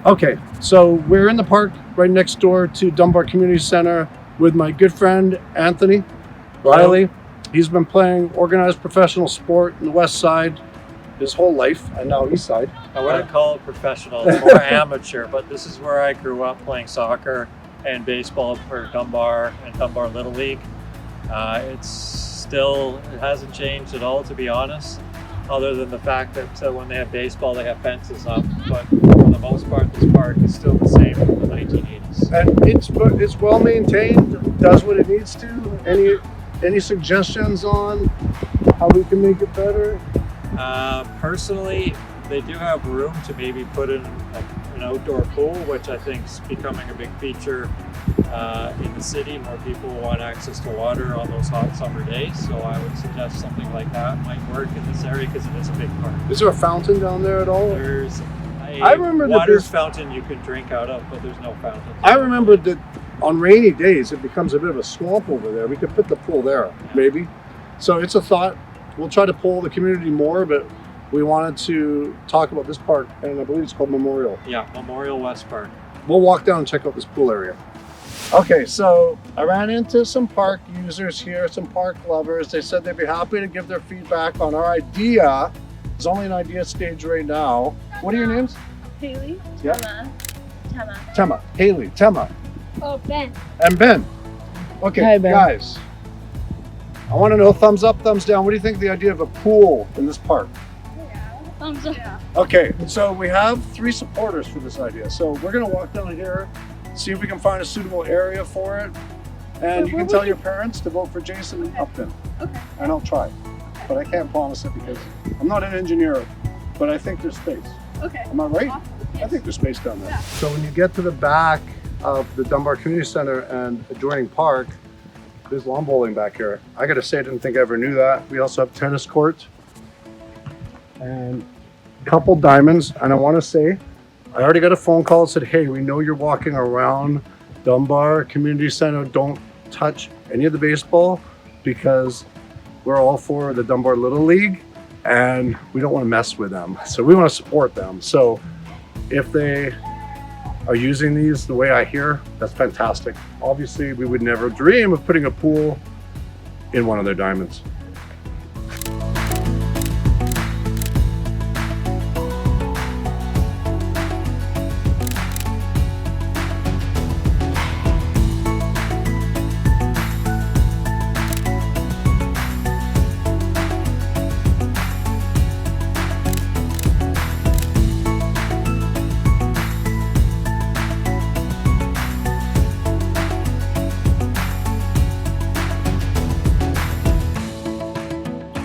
Okay, so we're in the park right next door to Dunbar Community Center with my good friend Anthony Riley. He's been playing organized professional sport in the West Side his whole life, and now East Side. I wouldn't call it professional, it's more amateur, but this is where I grew up playing soccer and baseball for Dunbar and Dunbar Little League. It hasn't changed at all, to be honest, other than the fact that when they have baseball, they have fences up. But for the most part, this park is still the same from the 1980s. And it's well maintained, does what it needs to. Any suggestions on how we can make it better? Personally, they do have room to maybe put in an outdoor pool, which I think is becoming a big feature in the city. More people want access to water on those hot summer days, so I would suggest something like that might work in this area because it is a big park. Is there a fountain down there at all? There's I remember water fountain you can drink out of, but there's no fountain. I remember that on rainy days it becomes a bit of a swamp over there. We could put the pool there, maybe. So it's a thought. We'll try to pull the community more, but we wanted to talk about this park, and I believe it's called Memorial. Yeah, Memorial West Park. We'll walk down and check out this pool area. Okay, so I ran into some park users here, some park lovers. They said they'd be happy to give their feedback on our idea. It's only an idea stage right now. What are your names? Haley. Yeah. Tema. Tema. Haley. Tema. Oh, Ben. And Ben. Okay, Hi, Ben. guys. I want to know, thumbs up, thumbs down. What do you think of the idea of a pool in this park? Thumbs up. Yeah. Okay, so we have 3 supporters for this idea. So we're gonna walk down here, see if we can find a suitable area for it. And you can tell your parents to vote for Jason and Upton. Okay. And I'll try. But I can't promise it because I'm not an engineer, but I think there's space. Okay. Am I right? Awesome. I think there's space down there. Yeah. So when you get to the back of the Dunbar Community Center and adjoining park, there's lawn bowling back here. I gotta say, I didn't think I ever knew that. We also have tennis courts and a couple diamonds. And I wanna say, I already got a phone call that said, hey, we know you're walking around Dunbar Community Center. Don't touch any of the baseball because we're all for the Dunbar Little League and we don't wanna mess with them. So we wanna support them. So if they are using these the way I hear, that's fantastic. Obviously, we would never dream of putting a pool in one of their diamonds.